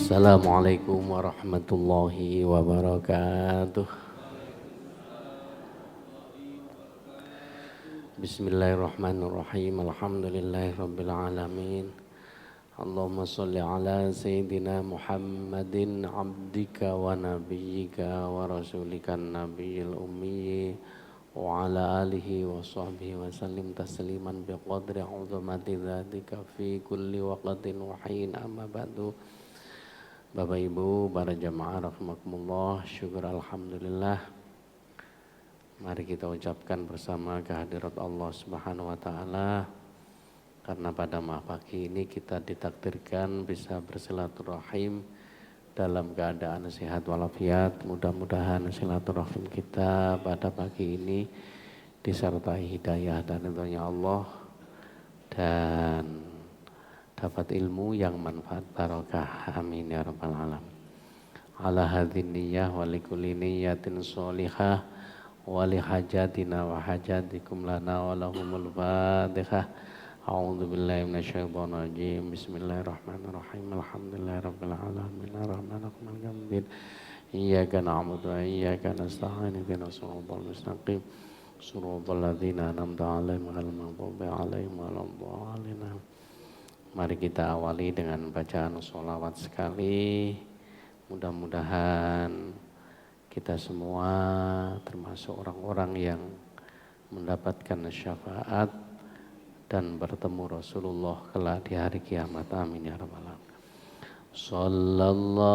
Assalamualaikum warahmatullahi wabarakatuh. Bismillahirrahmanirrahim. Alhamdulillahirabbil alamin. Allahumma shalli ala sayyidina Muhammadin abdika wa nabiyyika wa rasulika nabiyil ummi wa ala alihi wa sahbihi wa sallim tasliman biqadri 'uzmati dzatika fi kulli waqtin wa hin, amma ba'du. Bapak Ibu, para jamaah rahimakumullah, syukur alhamdulillah. Mari kita ucapkan bersama kehadirat Allah Subhanahu wa taala, karena pada pagi ini kita ditakdirkan bisa bersilaturahim dalam keadaan sehat walafiat. Mudah-mudahan silaturahim kita pada pagi ini disertai hidayah dan ridhonya Allah dan dapat ilmu yang manfaat barokah. Amin ya rabbal alamin. Ala hadhin niyyah wa likulli niyyatin sholihah wa li hajatina wa hajatikum lana wa lahumul fatihah. A'udzu billahi minasyaitonir rajim. Bismillahirrahmanirrahim. Alhamdulillahi rabbil alamin. Arrahmanir rahim. Maliki yaumiddin. Iyyaka na'budu wa iyyaka nasta'in. Ihdinas siratal mustaqim. Shiratal ladzina an'amta 'alaihim ghairil maghdubi 'alaihim waladdallin. Mari kita awali dengan bacaan sholawat sekali. Mudah-mudahan kita semua termasuk orang-orang yang mendapatkan syafaat dan bertemu Rasulullah kelak di hari kiamat. Amin ya rabbal alamin. Sallallahu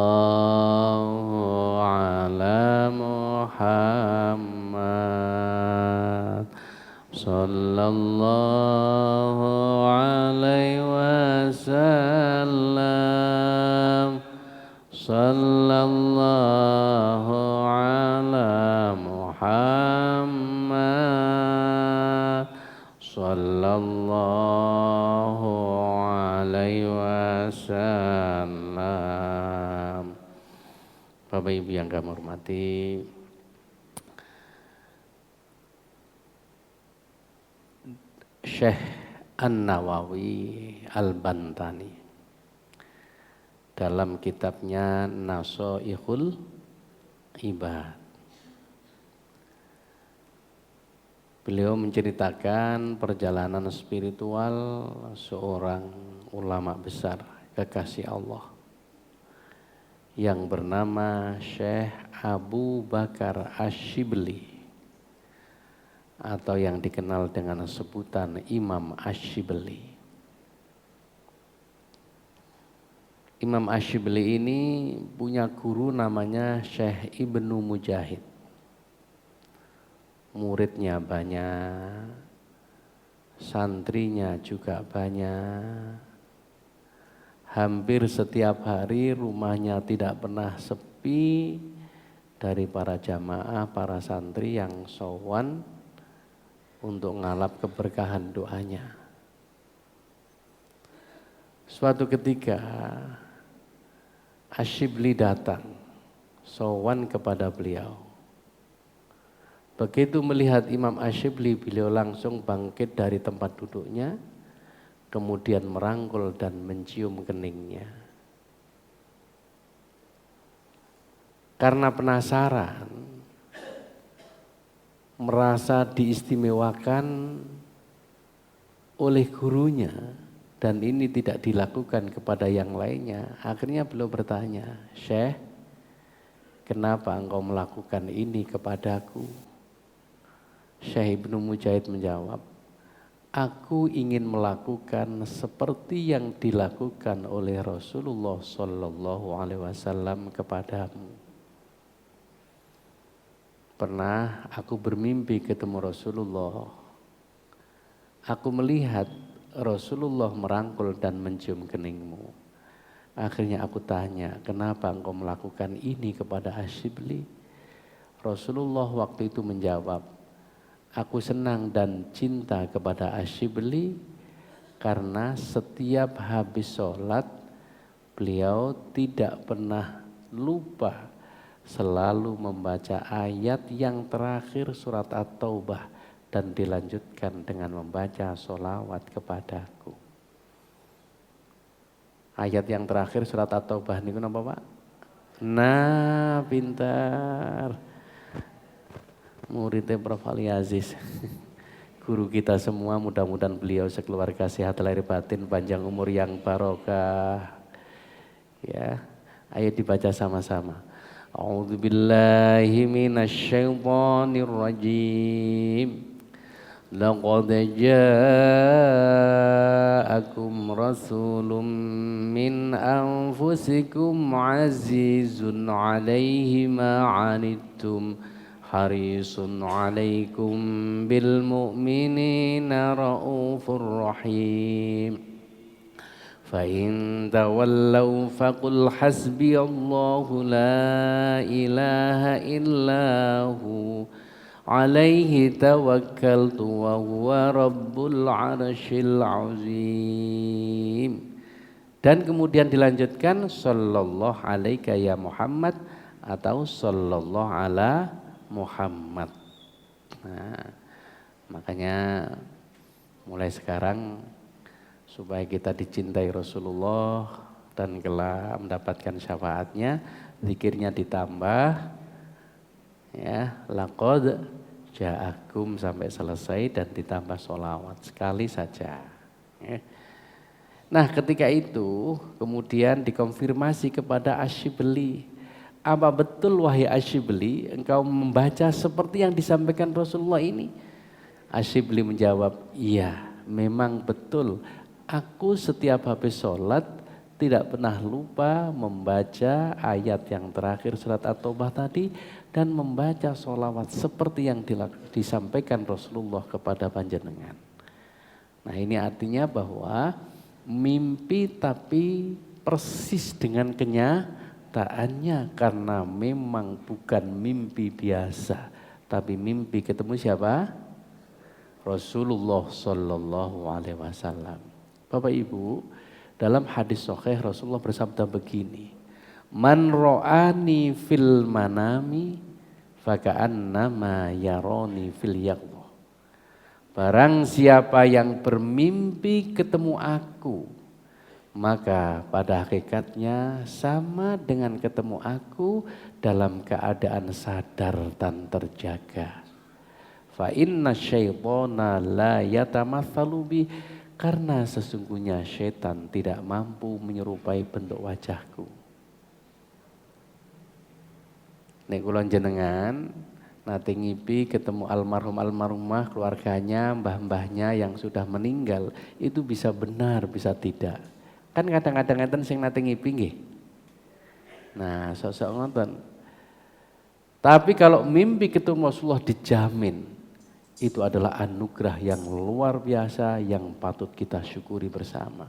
ala Muhammad. Sallallahu alaihi wasallam. Sallallahu ala Muhammad. Sallallahu alaihi wasallam. Bapak Ibu yang kami hormati, Syekh An-Nawawi Al-Bantani dalam kitabnya Nashaihul Ibad, beliau menceritakan perjalanan spiritual seorang ulama besar kekasih Allah yang bernama Syekh Abu Bakar Asy-Syibli, atau yang dikenal dengan sebutan Imam Asy-Syibli. Imam Asy-Syibli ini punya guru namanya Syekh Ibnu Mujahid. Muridnya banyak, santrinya juga banyak. Hampir setiap hari rumahnya tidak pernah sepi dari para jamaah, para santri yang sowan untuk ngalap keberkahan doanya. Suatu ketika Asy-Syibli datang sowan kepada beliau. Begitu melihat Imam Asy-Syibli, beliau langsung bangkit dari tempat duduknya, kemudian merangkul dan mencium keningnya. Karena penasaran, merasa diistimewakan oleh gurunya dan ini tidak dilakukan kepada yang lainnya, akhirnya beliau bertanya, "Syekh, kenapa engkau melakukan ini kepadaku?" Syekh Ibnu Mujahid menjawab, "Aku ingin melakukan seperti yang dilakukan oleh Rasulullah Sallallahu Alaihi Wasallam kepadamu. Pernah aku bermimpi ketemu Rasulullah. Aku melihat Rasulullah merangkul dan mencium keningmu. Akhirnya aku tanya, kenapa engkau melakukan ini kepada Asy-Syibli?" Rasulullah waktu itu menjawab, "Aku senang dan cinta kepada Asy-Syibli karena setiap habis sholat beliau tidak pernah lupa selalu membaca ayat yang terakhir surat At-Taubah dan dilanjutkan dengan membaca sholawat kepadaku." Ayat yang terakhir surat At-Taubah niku napa Pak? Nah, pintar. Muridnya Prof. Ali Aziz. Guru kita semua, mudah-mudahan beliau sekeluarga sehat lahir batin, panjang umur yang barokah. Ya, ayo dibaca sama-sama. A'udzu billahi minasyaitonir rajim. Laqad ja'akum rasulun min anfusikum azizun 'alaihi ma 'anittum harisun 'alaikum bil mu'minina raufur rahim. Fa in tawallaw faqul hasbiyallahu la ilaha illahu alaihi tawakkaltu wa huwa rabbul arsyil azim. Dan kemudian dilanjutkan sallallahu alaika ya Muhammad atau sallallahu ala Muhammad. Nah, makanya mulai sekarang supaya kita dicintai Rasulullah dan kelak mendapatkan syafaatnya, zikirnya ditambah. Ya, laqad ja'akum sampai selesai dan ditambah sholawat sekali saja. Ya. Nah, ketika itu kemudian dikonfirmasi kepada Asyibli, apa betul wahai Asyibli engkau membaca seperti yang disampaikan Rasulullah ini? Asyibli menjawab, iya, memang betul. Aku setiap habis sholat tidak pernah lupa membaca ayat yang terakhir surat At-Taubah tadi dan membaca sholawat seperti yang disampaikan Rasulullah kepada panjenengan. Nah, ini artinya bahwa mimpi tapi persis dengan kenyataannya, karena memang bukan mimpi biasa, tapi mimpi ketemu siapa? Rasulullah Sallallahu Alaihi Wasallam. Bapak Ibu, dalam hadis sahih Rasulullah bersabda begini, man ro'ani fil manami faka'annama yaroni fil yaqdha. Barang siapa yang bermimpi ketemu aku, maka pada hakikatnya sama dengan ketemu aku dalam keadaan sadar dan terjaga. Fa inna syaitana la yatamatsalu bi, karena sesungguhnya syaitan tidak mampu menyerupai bentuk wajahku. Nek kula jenengan nate ngipi ketemu almarhumah keluarganya, mbah-mbahnya yang sudah meninggal, itu bisa benar bisa tidak. Kan kadang-kadang enten sing nate ngipi nggih. Nah, sok-sok ngoten. Tapi kalau mimpi ketemu Rasulullah dijamin itu adalah anugerah yang luar biasa yang patut kita syukuri bersama.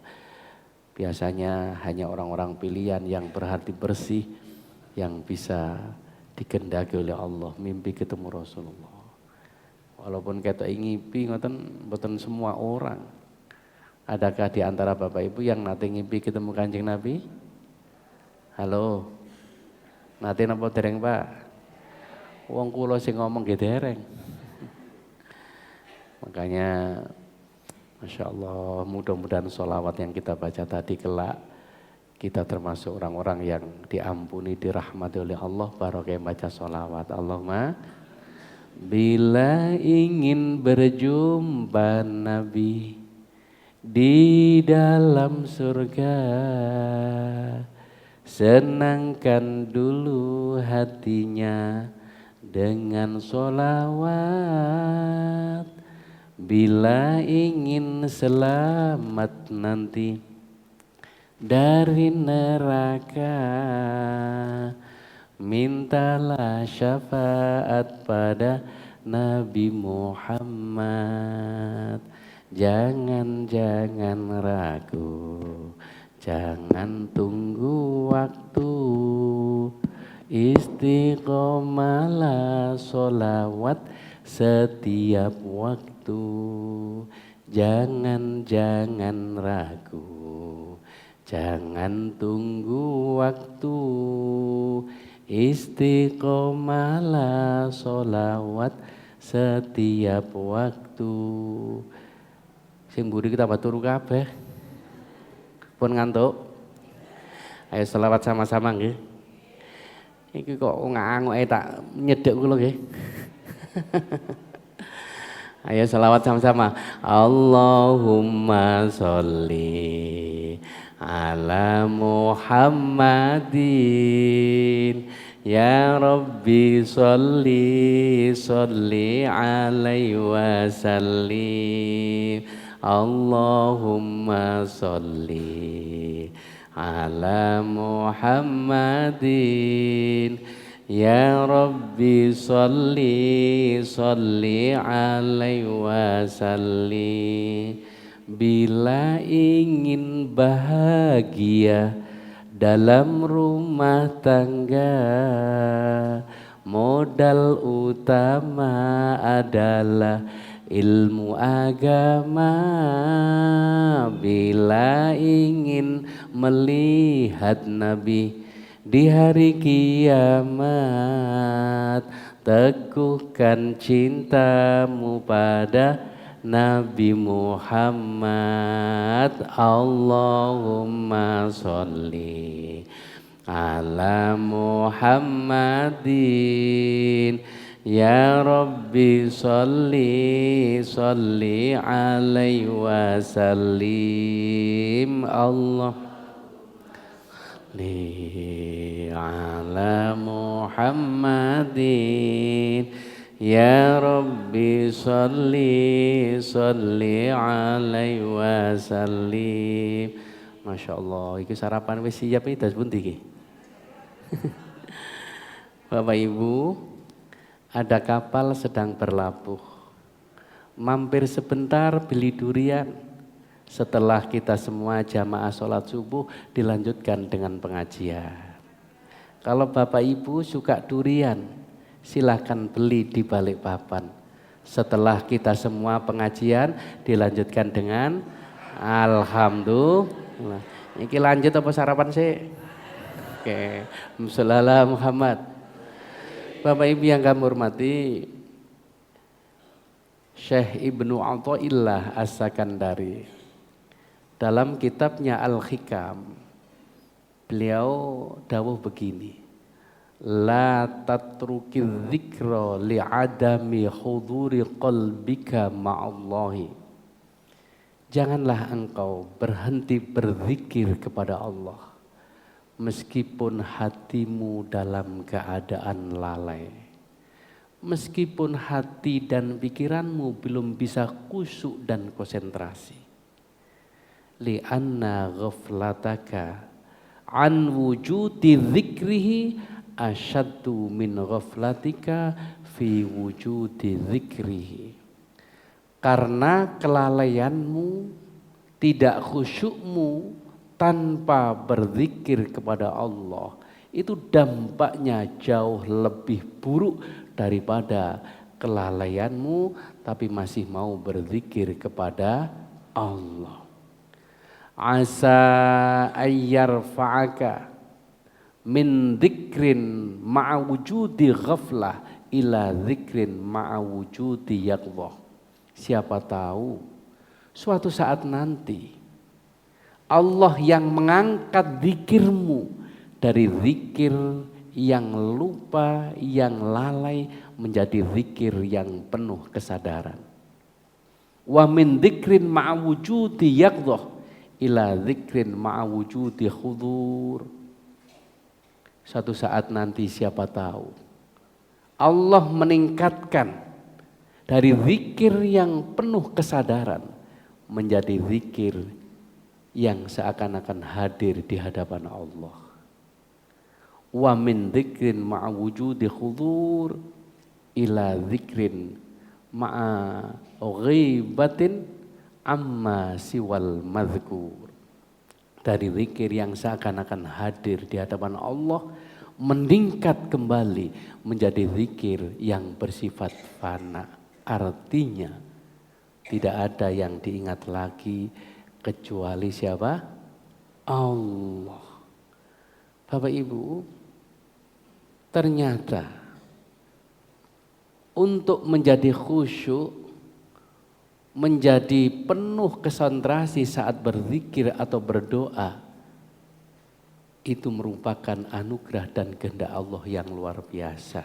Biasanya hanya orang-orang pilihan yang berhati bersih yang bisa dikendaki oleh Allah mimpi ketemu Rasulullah. Walaupun kita ngipi ngoten mboten semua orang. Adakah di antara Bapak Ibu yang nate ngipi ketemu Kanjeng Nabi? Halo. Nate napa dereng, Pak? Wong kula sing ngomong nggih dereng. Makanya Masya Allah, mudah-mudahan sholawat yang kita baca tadi kelak kita termasuk orang-orang yang diampuni, dirahmati oleh Allah barokah baca sholawat. Allahumma bila ingin berjumpa Nabi di dalam surga, senangkan dulu hatinya dengan sholawat. Bila ingin selamat nanti dari neraka, mintalah syafaat pada Nabi Muhammad. Jangan ragu, jangan tunggu waktu, istiqomalah sholawat setiap waktu. Jangan ragu, jangan tunggu waktu, istiqomalah sholawat setiap waktu. Sing mburi kita baturu kabeh. Pun ngantuk? Ayo selawat sama-sama nggih. Iki kok nganguk tak nyedek kula nggih. Ayo selawat sama-sama. Allahumma sholli ala Muhammadin. Ya Rabbi sholli alaihi wasallim. Allahumma sholli ala Muhammadin. Ya Rabbi sholli alaihi wasallim. Bila ingin bahagia dalam rumah tangga, modal utama adalah ilmu agama. Bila ingin melihat Nabi di hari kiamat, teguhkan cintamu pada Nabi Muhammad. Allahumma sholli ala Muhammadin. Ya Rabbi sholli alaihi wasallim. Allah li ala Muhammadin. Ya Rabbi sholli alaihi wasallim. Masya Allah, iki sarapan wis siap iki das pundi iki? Bapak Ibu, ada kapal sedang berlabuh. Mampir sebentar beli durian. Setelah kita semua jamaah sholat subuh dilanjutkan dengan pengajian. Kalau Bapak Ibu suka durian, silakan beli di Balikpapan. Setelah kita semua pengajian dilanjutkan dengan alhamdulillah. Ini lanjut apa sarapan sih? Oke. Sallallahu Muhammad. Bapak Ibu yang kami hormati, Syekh Ibnu Athaillah As-Sakandari dalam kitabnya Al-Hikam, beliau dawuh begini. La tatruki dzikra li'adami huduri qalbika ma'allahi. Janganlah engkau berhenti berzikir kepada Allah meskipun hatimu dalam keadaan lalai. Meskipun hati dan pikiranmu belum bisa khusyuk dan konsentrasi. Li'anna ghaflataka an wujudi dzikrihi asyaddu min ghaflatika fi wujudi dzikrihi. Karena kelalaianmu, tidak khusyukmu tanpa berzikir kepada Allah, itu dampaknya jauh lebih buruk daripada kelalaianmu tapi masih mau berzikir kepada Allah. Asa ayyarfa'aka min dzikrin ma'a wujudi ghaflah ila dzikrin ma'a wujudi yaqdhah. Siapa tahu suatu saat nanti Allah yang mengangkat zikirmu dari zikir yang lupa, yang lalai menjadi zikir yang penuh kesadaran. Wa min dzikrin ma'a wujudi yaqdhah ila dzikrin ma'a wujudi khudur. Suatu saat nanti siapa tahu Allah meningkatkan dari zikir yang penuh kesadaran menjadi zikir yang seakan-akan hadir di hadapan Allah. Wa min dzikrin ma'a wujudi khudur ila dzikrin ma'a ghibatin amma siwal madhkur. Dari zikir yang seakan-akan hadir di hadapan Allah meningkat kembali menjadi zikir yang bersifat fana. Artinya tidak ada yang diingat lagi kecuali siapa? Allah. Bapak Ibu, ternyata untuk menjadi khusyuk, menjadi penuh konsentrasi saat berzikir atau berdoa, itu merupakan anugerah dan kehendak Allah yang luar biasa.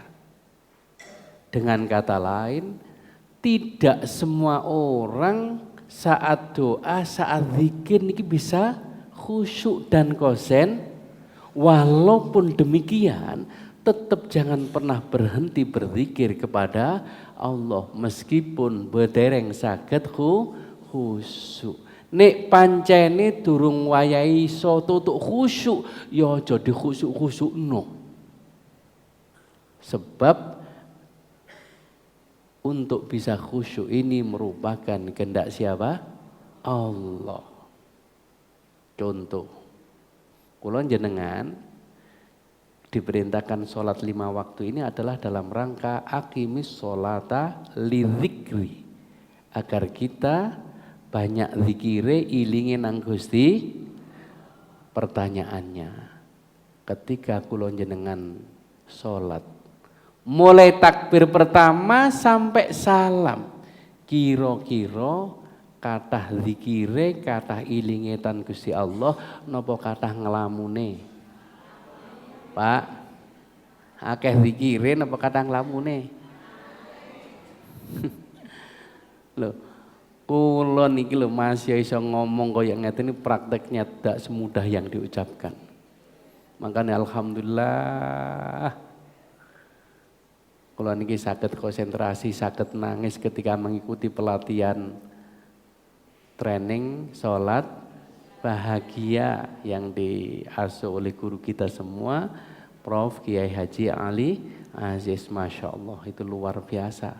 Dengan kata lain, tidak semua orang saat doa, saat zikir ini bisa khusyuk dan konsen. Walaupun demikian, tetap jangan pernah berhenti berzikir kepada Allah meskipun bedereng saged khusyuk. Nek pancene durung wayahe iso tutuk khusyuk, ya aja dikhusyuk-khusyukno. Sebab untuk bisa khusyuk ini merupakan kehendak siapa? Allah. Contoh, kula jenengan diperintahkan sholat 5 waktu ini adalah dalam rangka aqimis sholata lidzikri, agar kita banyak zikire ilingi nang Gusti. Pertanyaannya, ketika kula jenengan sholat mulai takbir pertama sampai salam, kira-kira kathah zikire, kathah ilingetan Gusti Allah napa kathah ngelamune? Pak, akeh zikire napa kathah nglamune? Loh, kula niki lho masih iso ngomong kaya ngeten ini prakteknya tidak semudah yang diucapkan. Makanya alhamdulillah kula niki saged konsentrasi, saged nangis ketika mengikuti pelatihan training sholat bahagia yang diasuh oleh guru kita semua, Prof. Kiai Haji Ali Aziz. Masya Allah, itu luar biasa.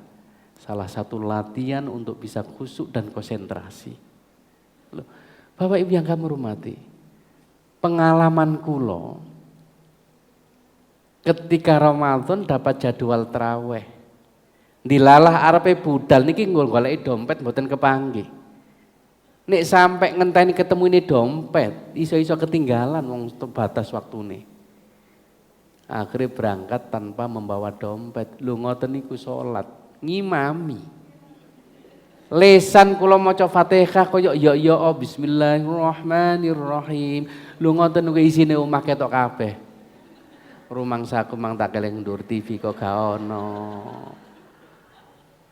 Salah satu latihan untuk bisa khusyuk dan konsentrasi. Loh, Bapak Ibu yang kami hormati, pengalaman kulo ketika Ramadan dapat jadwal traweh, dilalah arepe budal niki golek dompet mboten kepanggih. Nek sampai ngenteni ketemu ini dompet, iso-iso ketinggalan wong terbatas waktune. Akhirnya berangkat tanpa membawa dompet. Lu ngoten niku salat, ngimami. Lesan kula maca Fatihah koyo ya bismillahirrahmanirrahim. Lu ngoten niku isine omah ketok kabeh. Rumangsaku mang tak keleng ndur TV kok gak ono.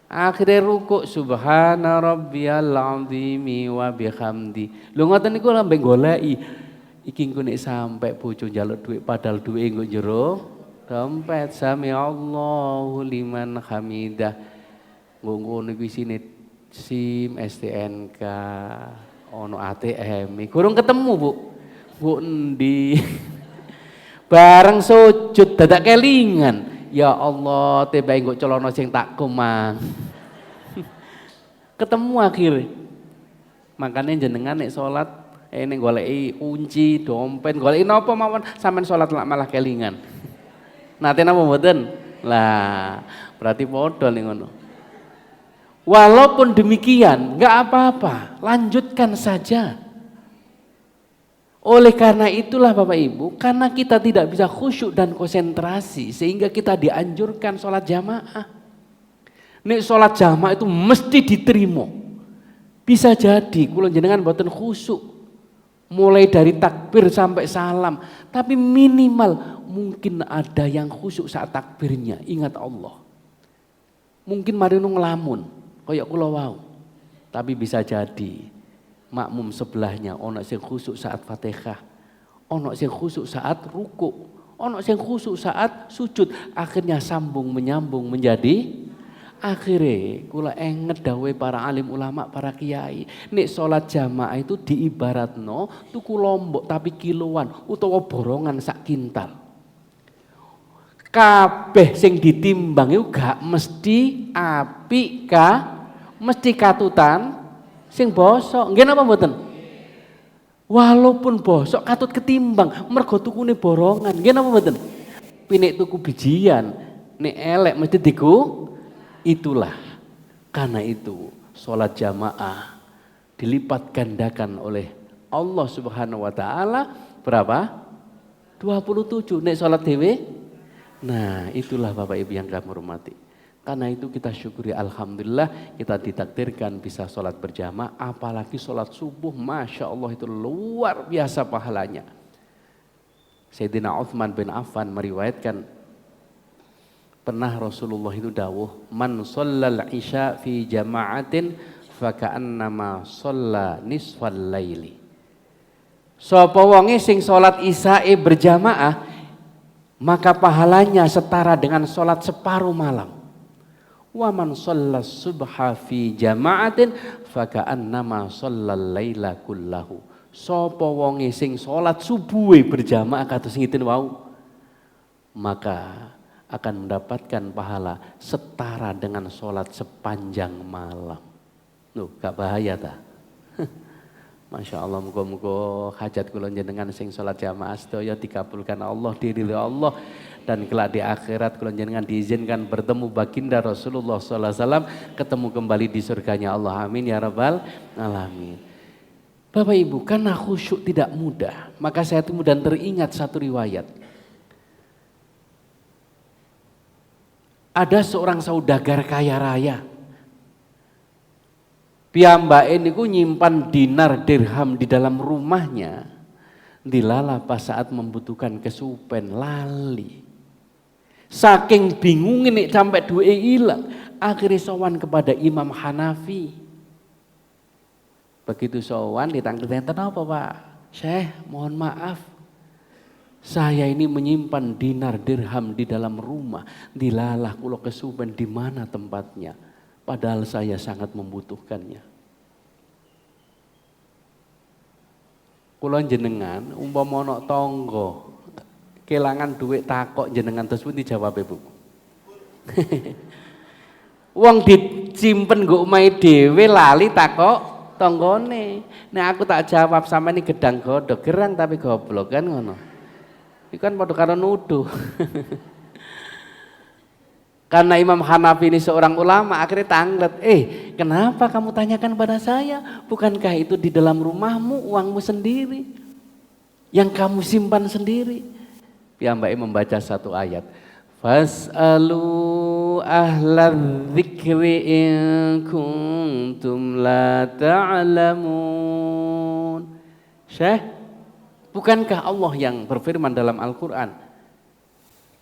Akhirnya rukuk subhana rabbiyal azimi wa bihamdi. Lho ngoten niku lambe goleki. Iki engko nek sampe bojo njaluk dhuwit padahal dhuwite engko jero dompet. Sami Allahu liman hamidah. Ngono niku isine SIM, STNK, ono ATM. Kurang ketemu, Bu. Bu endi? Bareng sujud dadak kelingan. Ya Allah, tiba engko celana sing tak kumang. Ketemu akhirnya. Makanya jenengan nek salat nek goleki kunci, dompet, goleki napa mawon sampean salat malah kelingan. Nate napa mboten? Lah, berarti padha ning ngono. Walaupun demikian, enggak apa-apa, lanjutkan saja. Oleh karena itulah Bapak Ibu, karena kita tidak bisa khusyuk dan konsentrasi sehingga kita dianjurkan sholat jamaah. Nek sholat jamaah itu mesti diterima. Bisa jadi kula jenengan mboten khusyuk mulai dari takbir sampai salam, tapi minimal mungkin ada yang khusyuk saat takbirnya, ingat Allah. Mungkin mari ngelamun kayak kula wau. Tapi bisa jadi makmum sebelahnya ono sing khusyuk saat Fatihah, ono sing khusyuk saat ruku, ono sing khusyuk saat sujud. Akhirnya sambung menyambung menjadi akhirnya kula enget dawuhe para alim ulama, para kiai, nek salat jamaah itu diibaratno tuku lombok tapi kiloan utawa borongan sak kintal. Kabeh sing ditimbang itu gak mesti apik mesti katutan sing bosok, nggih napa mboten? Walaupun bosok katut ketimbang, mergo tukune borongan, nggih napa mboten? Pinik tuku bijian, nek elek mesti diku. Itulah karena itu sholat jamaah dilipat gandakan oleh Allah Subhanahu wa taala berapa? 27. Nek sholat dhewe. Nah, itulah Bapak Ibu yang kami hormati. Karena itu kita syukuri alhamdulillah kita ditakdirkan bisa sholat berjamaah, apalagi sholat subuh, Masya Allah itu luar biasa pahalanya. Sayyidina Utsman bin Affan meriwayatkan pernah Rasulullah itu dawuh, man shallal isya fi jama'atin faka'annama shalla nisfal laili. Sapa wonge sing salat isyae berjamaah maka pahalanya setara dengan salat separuh malam. Wa man shallas subha fi jama'atin faka'annama shallal laila kullahu. Sapa wonge sing salat subuhe berjamaah kados ngiten wau maka akan mendapatkan pahala setara dengan salat sepanjang malam. Loh, gak bahaya ta? Masya Allah, muga-muga hajat kula jenengan sing salat jamaah sedaya dikabulkan Allah, diridhoi Allah, dan kelak di akhirat kula jenengan diizinkan bertemu baginda Rasulullah sallallahu alaihi wasallam, ketemu kembali di surganya Allah. Amin ya rabbal alamin. Bapak Ibu, karena khusyuk tidak mudah, maka saya kemudian teringat satu riwayat. Ada seorang saudagar kaya raya. Piyambake niku nyimpan dinar dirham di dalam rumahnya. Dilala pas saat membutuhkan kesupen lali. Saking bingungin nih sampai duwe hilang, akhirnya sowan kepada Imam Hanafi. Begitu sowan ditangkep, "Kenapa, Pak? Syekh, mohon maaf. Saya ini menyimpan dinar dirham di dalam rumah. Dilalah kula kesupen di mana tempatnya? Padahal saya sangat membutuhkannya." Kula jenengan umpama ana tangga kelangan duit takok jenengan terus pun dijawab Bu. Wong disimpen nggo omahe dhewe lali takok tanggane. Nek aku tak jawab sama ini gedang godhog gerang tapi goblok kan ngono. Iku kan padha karo nuduh. Karena Imam Hanafi ini seorang ulama, akhirnya tanglet, kenapa kamu tanyakan pada saya? Bukankah itu di dalam rumahmu, uangmu sendiri, yang kamu simpan sendiri? Piyambake membaca satu ayat, fas'alu ahla dzikri in kuntum la ta'lamun. Syekh, bukankah Allah yang berfirman dalam Al-Quran,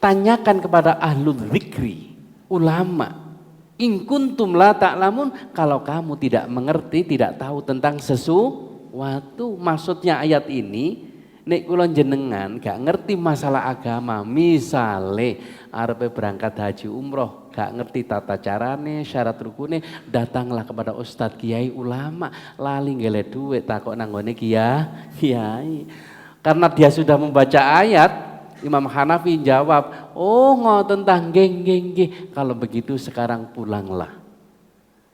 tanyakan kepada ahlul dzikri, ulama, in kuntum la ta'lamun, kalau kamu tidak mengerti, tidak tahu tentang sesuatu. Maksudnya ayat ini, nek kula jenengan gak ngerti masalah agama, misale arepe berangkat haji umroh, gak ngerti tata carane, syarat rukune, datanglah kepada ustadz kiai ulama, lali ngele duit takok nang ngone kiai. Karena dia sudah membaca ayat, Imam Hanafi jawab, oh ngoten tah nggih. Kalau begitu sekarang pulanglah.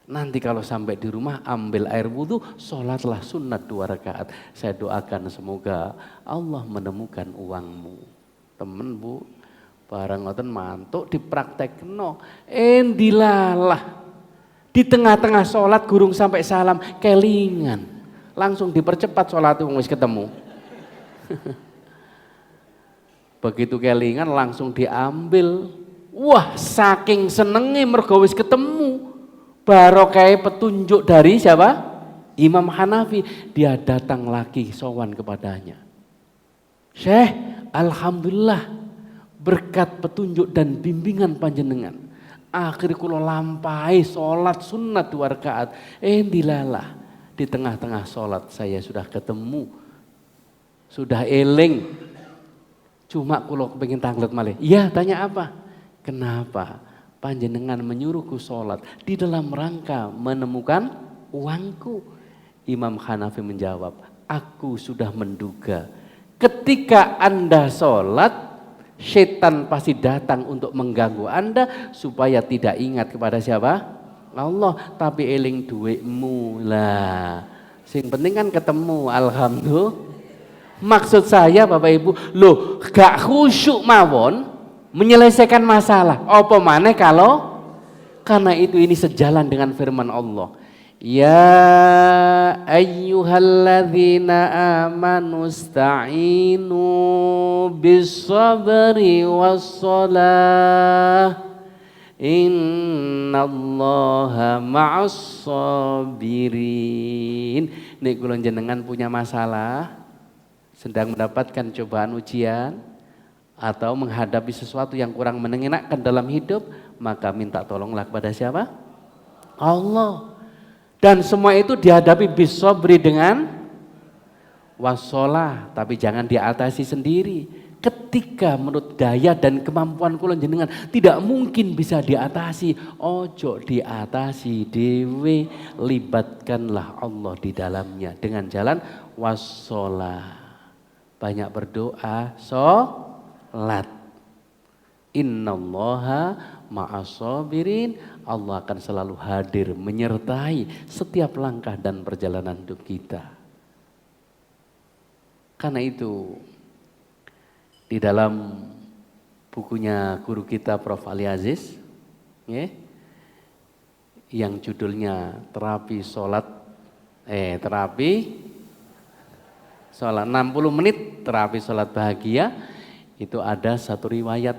Nanti kalau sampai di rumah ambil air wudhu, sholatlah sunat 2 rakaat. Saya doakan semoga Allah menemukan uangmu. Temen Bu, barang ngoten mantuk dipraktekno. Dilalah. Di tengah-tengah sholat gurung sampai salam kelingan. Langsung dipercepat sholat wis ketemu. Begitu kelingan langsung diambil. Wah, saking senengnya mergo wis ketemu. Barokah petunjuk dari siapa? Imam Hanafi. Dia datang lagi sowan kepadanya. Syekh, alhamdulillah berkat petunjuk dan bimbingan panjenengan. Akhir kula lampahi salat sunat 2 rakaat. Dilalah di tengah-tengah salat saya sudah ketemu. Sudah eling. Cuma kalau pengen tanglet malih. Iya, tanya apa? Kenapa panjenengan menyuruhku sholat di dalam rangka menemukan uangku? Imam Hanafi menjawab, aku sudah menduga ketika Anda sholat, setan pasti datang untuk mengganggu Anda supaya tidak ingat kepada siapa? Allah, tapi eling duitmu lah. Sing penting kan ketemu, alhamdulillah. Maksud saya Bapak Ibu, loh gak khusyuk mawon menyelesaikan masalah. Apa maneh kalau karena itu ini sejalan dengan firman Allah. Ya ayyuhalladzina amanu sta'inu bis-sabri was-shalah. Innallaha ma'as sabirin. Nek kula jenengan punya masalah, sedang mendapatkan cobaan ujian atau menghadapi sesuatu yang kurang mengenakan dalam hidup, maka minta tolonglah kepada siapa? Allah. Dan semua itu dihadapi bisobri dengan wassalah, tapi jangan diatasi sendiri. Ketika menurut daya dan kemampuan kula jenengan tidak mungkin bisa diatasi, ojo diatasi dewe, libatkanlah Allah di dalamnya dengan jalan wassalah. Banyak berdoa, sholat. Innallaha ma'as-sabirin. Allah akan selalu hadir menyertai setiap langkah dan perjalanan hidup kita. Karena itu di dalam bukunya guru kita Prof. Ali Aziz ya, yang judulnya terapi sholat 60 menit terapi sholat bahagia, itu ada satu riwayat,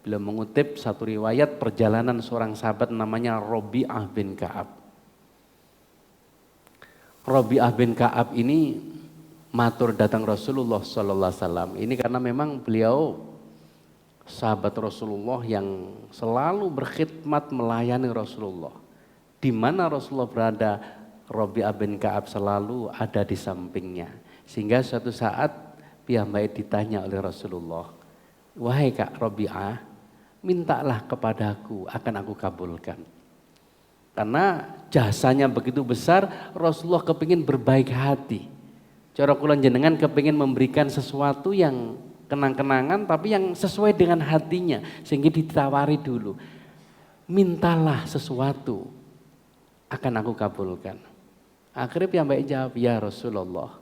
beliau mengutip satu riwayat perjalanan seorang sahabat namanya Robi'ah bin Ka'ab. Robi'ah bin Ka'ab ini matur datang Rasulullah sallallahu alaihi wasallam. Ini karena memang beliau sahabat Rasulullah yang selalu berkhidmat melayani Rasulullah. Di mana Rasulullah berada, Robi'ah bin Ka'ab selalu ada di sampingnya. Sehingga suatu saat piyambake ditanya oleh Rasulullah, "Wahai Kak Robi'ah, mintalah kepadaku, akan aku kabulkan." Karena jasanya begitu besar, Rasulullah kepingin berbaik hati. Cara kula jenengan kepingin memberikan sesuatu yang kenang-kenangan tapi yang sesuai dengan hatinya, sehingga ditawari dulu. Mintalah sesuatu, akan aku kabulkan. Akhirnya piyambake jawab, "Ya Rasulullah,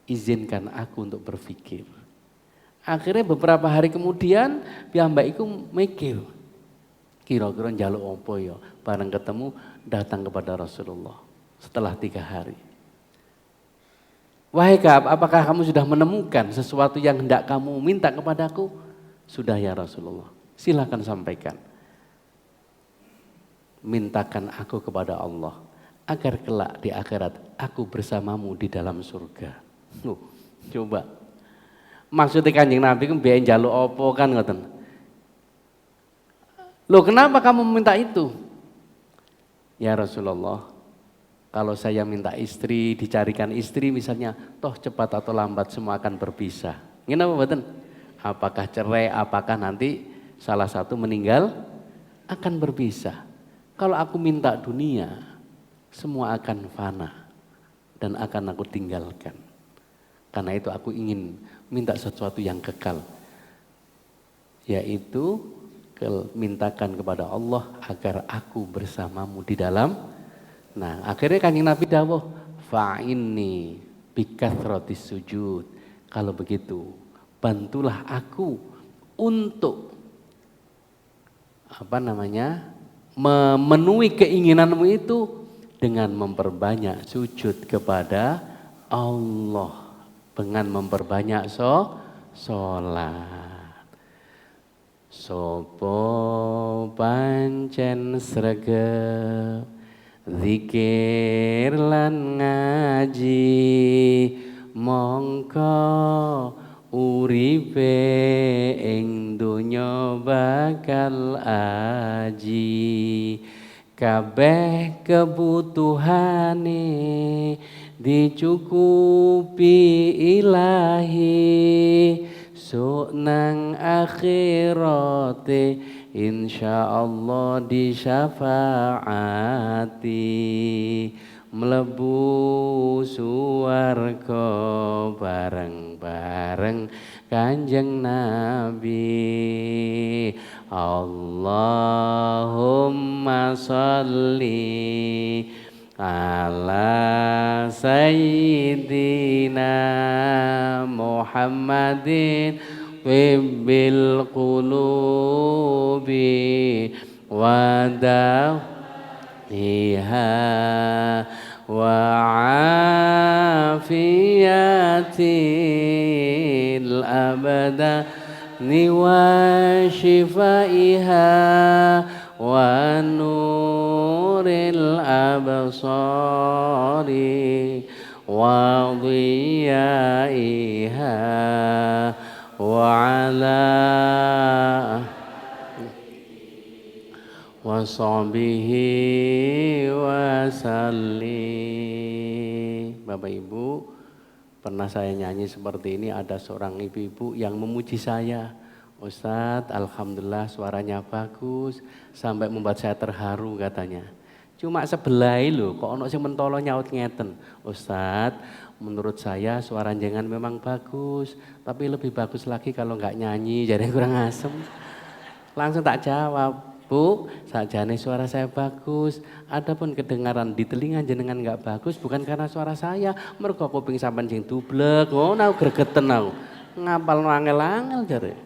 izinkan aku untuk berpikir." Akhirnya beberapa hari kemudian piyambake iku mikir, kira-kira njaluk apa ya? Bareng ketemu datang kepada Rasulullah setelah 3 hari. "Wahai Ka'ab, apakah kamu sudah menemukan sesuatu yang hendak kamu minta kepadaku?" "Sudah ya Rasulullah." "Silakan sampaikan." "Mintakan aku kepada Allah agar kelak di akhirat aku bersamamu di dalam surga." Coba. Maksudnya Kanjeng Nabi ku mbiyen njaluk apa kan ngoten. "Loh, kenapa kamu meminta itu?" "Ya Rasulullah, kalau saya minta istri, dicarikan istri misalnya, toh cepat atau lambat semua akan berpisah." Ngene apa mboten? Apakah cerai, apakah nanti salah satu meninggal, akan berpisah. Kalau aku minta dunia, semua akan fana dan akan aku tinggalkan. Karena itu aku ingin minta sesuatu yang kekal, yaitu mintakan kepada Allah agar aku bersamamu di dalam. Nah, akhirnya Kanjeng Nabi dawuh, "Fa'inni bikathratis sujud." Kalau begitu, bantulah aku untuk memenuhi keinginanmu itu dengan memperbanyak sujud kepada Allah, dengan memperbanyak sholat. Sopo pancen sregep zikir lan ngaji, mongko uripe ing donya bakal aji. Kabeh kebutuhane dicukupi ilahi, sok nang akhirate insyaallah disyafaati, mlebu suwarga bareng-bareng Kanjeng Nabi. Allahumma sholli ala sayyidina Muhammadin bil qulubi wa dahiha wa afiyatil abada wa shifaiha wa nuril absari wa dhiyaiha wa ala wa sahbihi wa sallim. Bapak Ibu, pernah saya nyanyi seperti ini, ada seorang ibu-ibu yang memuji saya. Ustadz, alhamdulillah suaranya bagus, sampai membuat saya terharu katanya. Cuma sebelah lho, kok ono sing mentolo nyaut ngeten. Ustadz, menurut saya suara jenengan memang bagus, tapi lebih bagus lagi kalau nggak nyanyi, jadi kurang asem. Langsung tak jawab, Bu, sakjane suara saya bagus, adapun kedengaran di telinga jenengan nggak bagus bukan karena suara saya, mergo kuping sampean sing dublek, ngono aku gregeten aku. Ngapal angel-angel jare.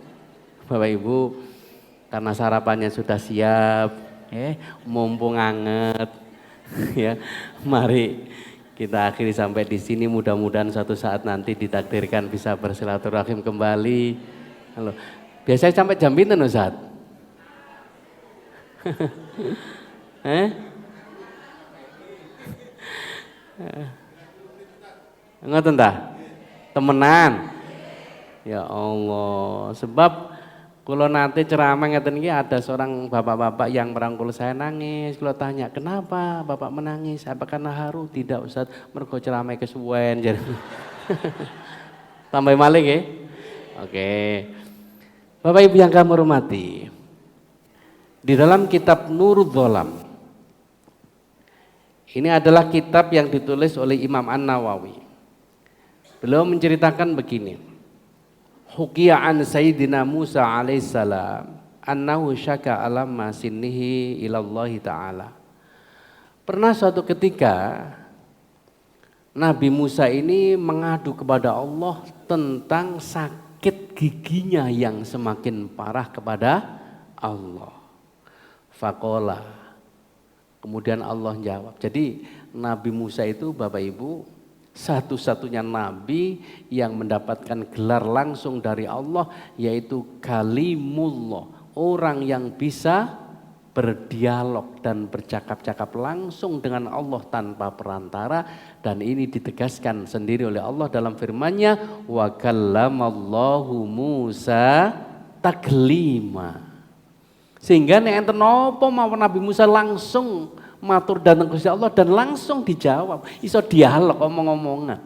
Bapak Ibu, karena sarapannya sudah siap, mumpung anget, ya, mari kita akhiri sampai di sini. Mudah-mudahan suatu saat nanti ditakdirkan bisa bersilaturahim kembali. Halo, biasanya sampai jam pinten Ustaz? Ngoten ta? Temenan. Ya Allah, sebab kalau nanti ceramah ngeten iki ada seorang bapak-bapak yang merangkul saya nangis. Kalau tanya, "Kenapa Bapak menangis? Apa karena haru?" "Tidak, Ustaz, mergo ceramah kesuwen." Jadi tambah malih nggih. Oke. Bapak Ibu yang kami hormati, di dalam kitab Nurul Dholam, ini adalah kitab yang ditulis oleh Imam An-Nawawi. Beliau menceritakan begini. Hukiya an Sayyidina Musa alaihissalam annahu syaka alamma sinnihi ilallahi ta'ala. Pernah suatu ketika Nabi Musa ini mengadu kepada Allah tentang sakit giginya yang semakin parah kepada Allah. Faqala, kemudian Allah jawab. Jadi Nabi Musa itu Bapak Ibu satu-satunya nabi yang mendapatkan gelar langsung dari Allah, yaitu Kalimullah, orang yang bisa berdialog dan bercakap-cakap langsung dengan Allah tanpa perantara. Dan ini ditegaskan sendiri oleh Allah dalam firman-Nya, wa kallamallahu Musa taklima. Sehingga nek enten napa mawon Nabi Musa langsung matur datang Gusti Allah dan langsung dijawab, iso dialog omong-omongan.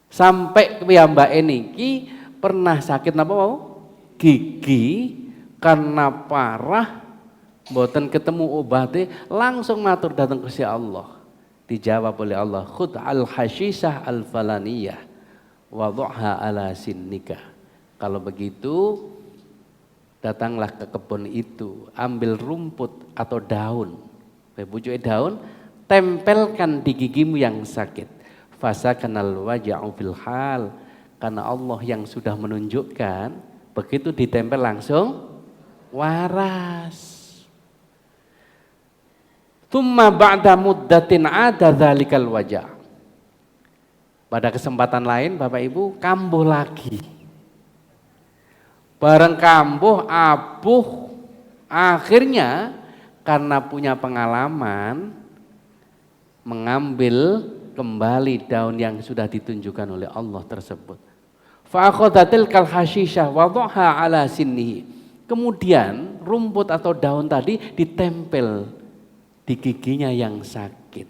Sampai piyambake niki pernah sakit napa mau? Gigi karena parah mboten ketemu obatnya, langsung matur datang Gusti Allah. Dijawab oleh Allah, khud al-hashisah al-falaniyah wadhuha ala sinnika. Kalau begitu datanglah ke kebun itu, ambil rumput atau daun, pucuk daun, tempelkan di gigimu yang sakit. Fasakanal waja'u bil hal, karena Allah yang sudah menunjukkan, begitu ditempel langsung waras. Tsumma ba'da muddatin ada dzalikal waja'. Pada kesempatan lain Bapak Ibu kambuh lagi. Bareng kambuh abuh, akhirnya karena punya pengalaman mengambil kembali daun yang sudah ditunjukkan oleh Allah tersebut. Fa akhadhatil kal hashisyah wa dhaha ala sinnihi. Kemudian rumput atau daun tadi ditempel di giginya yang sakit.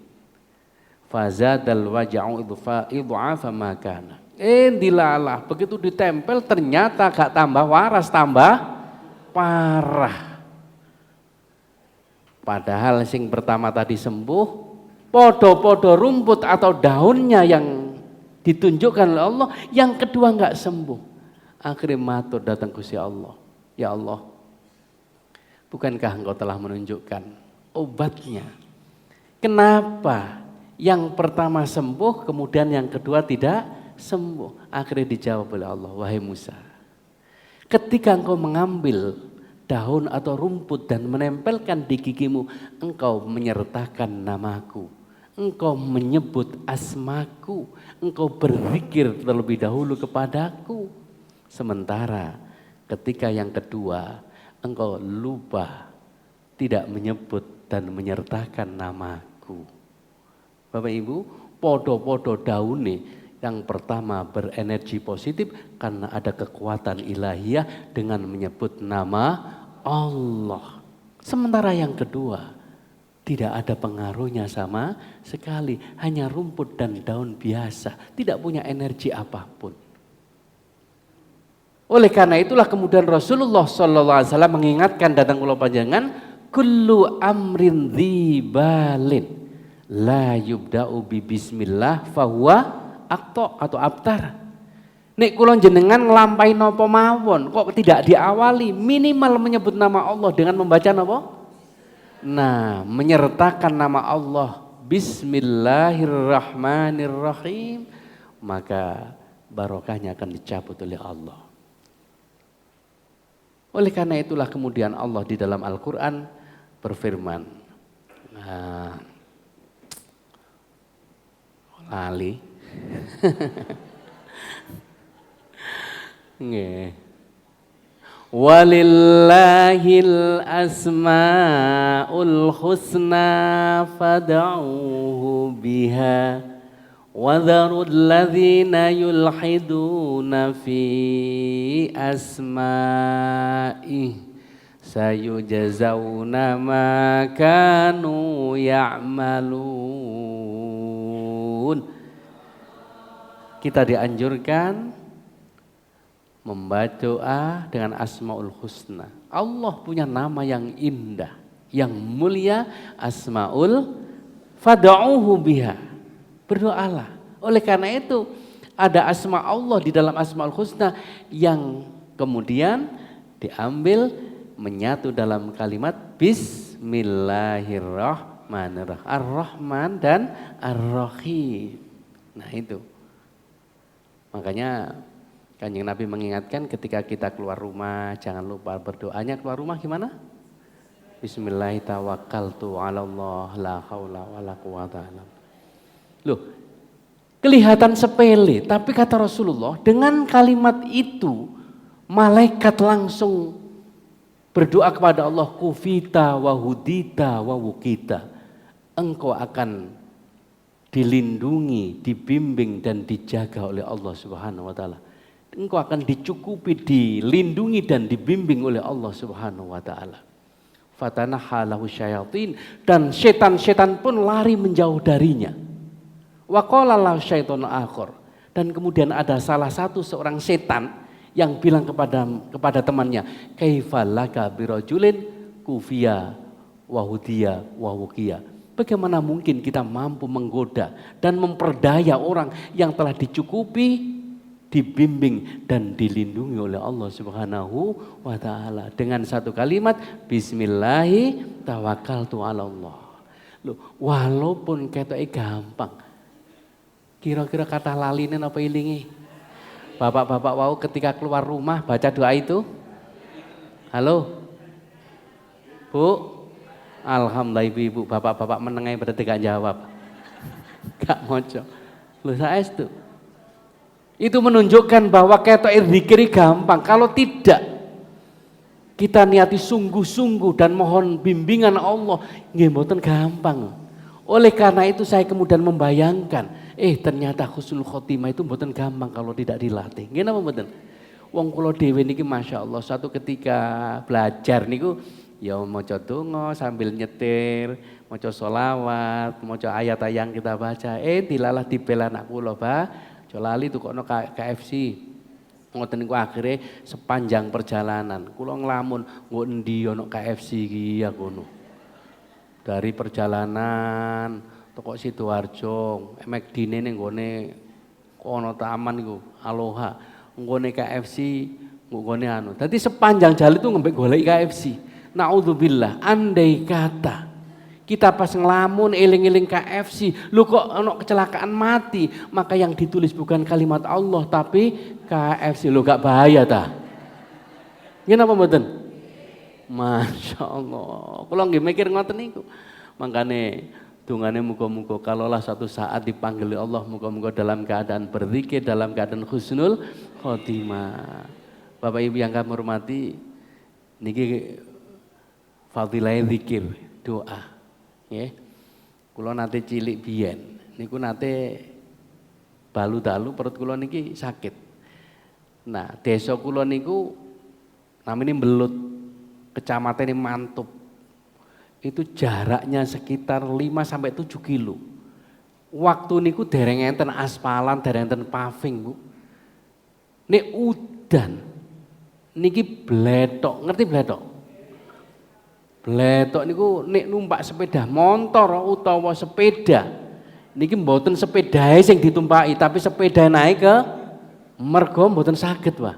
Fazadal waja'u idhafa ma kana. Dilalah, begitu ditempel ternyata gak tambah waras, tambah parah. Padahal sing pertama tadi sembuh, podo-podo rumput atau daunnya yang ditunjukkan oleh Allah, yang kedua enggak sembuh. Akhirnya matur datang Gusti Allah, ya Allah, bukankah Engkau telah menunjukkan obatnya? Kenapa yang pertama sembuh, kemudian yang kedua tidak sembuh? Akhirnya dijawab oleh Allah, wahai Musa, ketika engkau mengambil daun atau rumput dan menempelkan di gigimu, engkau menyertakan namaku, engkau menyebut asmaku, engkau berzikir terlebih dahulu kepadaku. Sementara ketika yang kedua, engkau lupa, tidak menyebut dan menyertakan namaku. Bapak Ibu, podo-podo daune. Yang pertama berenergi positif karena ada kekuatan ilahiyah dengan menyebut nama Allah. Sementara yang kedua tidak ada pengaruhnya sama sekali, hanya rumput dan daun biasa, tidak punya energi apapun. Oleh karena itulah kemudian Rasulullah SAW mengingatkan datang kula panjenengan, kullu amrin dzibalin la yubda'u bi bismillah fahuwa akto atau abtar. Nek kula jenengan nglampahi napa mawon kok tidak diawali minimal menyebut nama Allah dengan membaca napa? Nah, menyertakan nama Allah Bismillahirrahmanirrahim, maka barokahnya akan dicabut oleh Allah. Oleh karena itulah kemudian Allah di dalam Al-Quran berfirman, lali nggih, walillahil asmaul husna fad'uhu biha wa dharul ladzina yulhiduna fi asma'i sayujazawna ma kanu ya'malun. Kita dianjurkan membaca doa dengan Asmaul Husna. Allah punya nama yang indah, yang mulia, Asmaul fad'uhu biha. Berdoalah. Oleh karena itu ada asma Allah di dalam Asmaul Husna yang kemudian diambil menyatu dalam kalimat Bismillahirrahmanirrahim. Ar-Rahman dan Ar-Rahim. Nah itu. Makanya Kanjeng Nabi mengingatkan ketika kita keluar rumah jangan lupa berdoanya. Keluar rumah gimana? Bismillahirrahmanirrahim. La haula wala quwata illa billah. Loh, kelihatan sepele, tapi kata Rasulullah dengan kalimat itu malaikat langsung berdoa kepada Allah, kufita wa hudita wa wukita. Engkau akan dilindungi, dibimbing dan dijaga oleh Allah Subhanahu wa taala. Engkau akan dicukupi, dilindungi dan dibimbing oleh Allah Subhanahu wa taala. Fatanaha lahu syayatin, dan setan-setan pun lari menjauh darinya. Wa qala lahu syaitanu akhar, dan kemudian ada salah satu seorang setan yang bilang kepada temannya, kaifalaka birajulin kufiya wa hudiya wa wuqiya. Bagaimana mungkin kita mampu menggoda dan memperdaya orang yang telah dicukupi, dibimbing dan dilindungi oleh Allah Subhanahu wa taala dengan satu kalimat bismillahi tawakkaltu 'alallah. Loh, walaupun ketoke gampang. Kira-kira kata laline apa ilingi? Bapak-bapak wau ketika keluar rumah baca doa itu? Halo? Bu? Alhamdulillah ibu-ibu, bapak-bapak menengai berarti gak jawab. Gak moco. Loh saestu. Itu menunjukkan bahwa ketok zikir gampang. Kalau tidak kita niati sungguh-sungguh dan mohon bimbingan Allah, nggih mboten gampang. Oleh karena itu saya kemudian membayangkan, ternyata husnul khotimah itu mboten gampang kalau tidak dilatih. Nggih napa mboten? Wong kula dhewe niki masyaallah suatu ketika belajar niku ya maca donga sambil nyetir, maca sholawat, maca ayat-ayat yang kita baca. Dilalah dibela anak kula, Pak. Aja lali tukokno KFC. Ngoten niku akhire sepanjang perjalanan kula nglamun, nggo endi ana KFC iki ya ngono. Dari perjalanan toko Sidoarjo, McD-ne ning gone kono taman iku, Aloha. Nggone KFC, nggone anu. Dadi sepanjang jalan itu ngembek golek KFC. Naudzubillah, andai kata kita pas ngelamun eling-eling KFC, lu kok ono kecelakaan mati, maka yang ditulis bukan kalimat Allah tapi KFC. Lu gak bahaya ta? Ngene apa mboten? Masya Allah. Kula nggih mikir ngoten niku. Makane dungane muga-muga kalaulah suatu saat dipanggil Allah, muga-muga dalam keadaan berzikir, dalam keadaan husnul khotimah. Bapak Ibu yang kami hormati, niki fadilah zikir, doa. Nggih. Kula nate cilik biyen niku nate balu-dalu perut kula niki sakit. Nah, desa kula niku namanya Belut, kecamatan Mantub. Itu jaraknya sekitar 5 sampai 7 kilo. Waktu niku dereng enten aspalan, dereng enten paving, Bu. Nek udan niki bletok, ngerti bletok? Bletok niku nek numpak sepeda motor utawa sepeda niki mboten sepedae sing ditumpaki, tapi sepeda naik ke mergo mboten saged, Pak.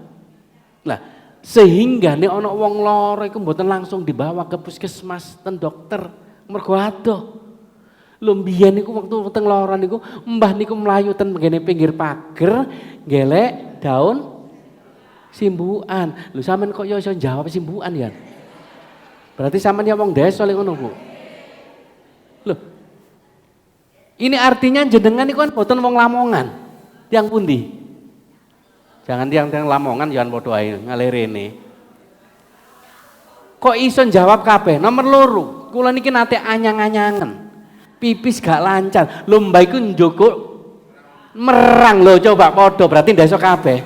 Lah, sehingga nek ana wong lara iku mboten langsung dibawa ke puskesmas ten dokter mergo adoh. Lho mbiyen niku waktu teng lara niku mbah niku mlayu ten ngene pinggir pager gelek daun simbukan. Lho sampean kok ya iso jawab simbukan ya? Berarti sampean ya wong desa lek ngono, Bu. Loh. Ini artinya jenengan niku kan boten wong Lamongan. Tiang pundi? Jangan tiang-tiang Lamongan jangan padha ae ngalerene. Kok iso jawab kabeh? Nomor loro, kula niki nate anyang-anyangen. Pipis gak lancar. Lho mbah iku njogo merang lho coba padha berarti ndak iso kabeh.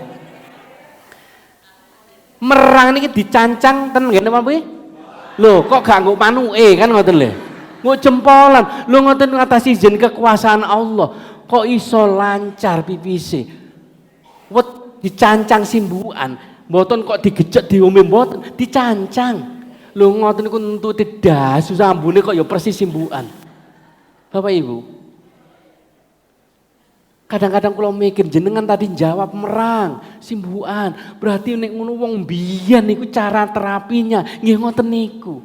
Merang niki dicancang ten ngene apa kuwi? Lho kok gak nggo panuke kan ngoten lho. Nggo jempolan. Lho ngoten atas izin kekuasaan Allah. Kok iso lancar pipise? Wet dicancang simbukan. Mboten kok digejek diombe mboten, dicancang. Lho ngoten niku nuntute dasu sambune kok ya persis simbukan. Bapak Ibu, kadang-kadang kalau mikir jenengan tadi jawab merang, simbukan, berarti nek ngono wong biyen niku cara terapinya nggih ngoten niku.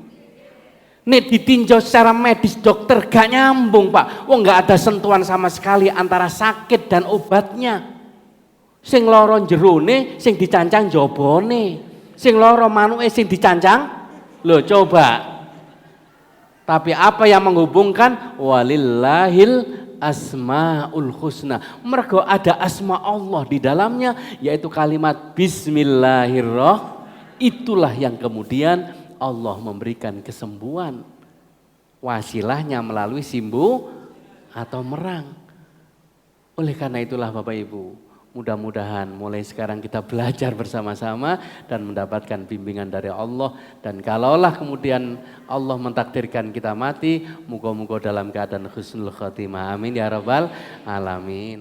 Nek ditinjau secara medis dokter gak nyambung, Pak. Wong gak ada sentuhan sama sekali antara sakit dan obatnya. Sing lara jerone, sing dicancang jabone. Sing lara manuke sing dicancang. Lho coba. Tapi apa yang menghubungkan? Walillahil asmaul husna. Mergo ada asma Allah di dalamnya, yaitu kalimat bismillahirrahmanirrahim. Itulah yang kemudian Allah memberikan kesembuhan. Wasilahnya melalui simbu atau merang. Oleh karena itulah Bapak Ibu, mudah-mudahan mulai sekarang kita belajar bersama-sama dan mendapatkan bimbingan dari Allah. Dan kalaulah kemudian Allah mentakdirkan kita mati, moga-moga dalam keadaan husnul khotimah. Amin ya rabbal alamin.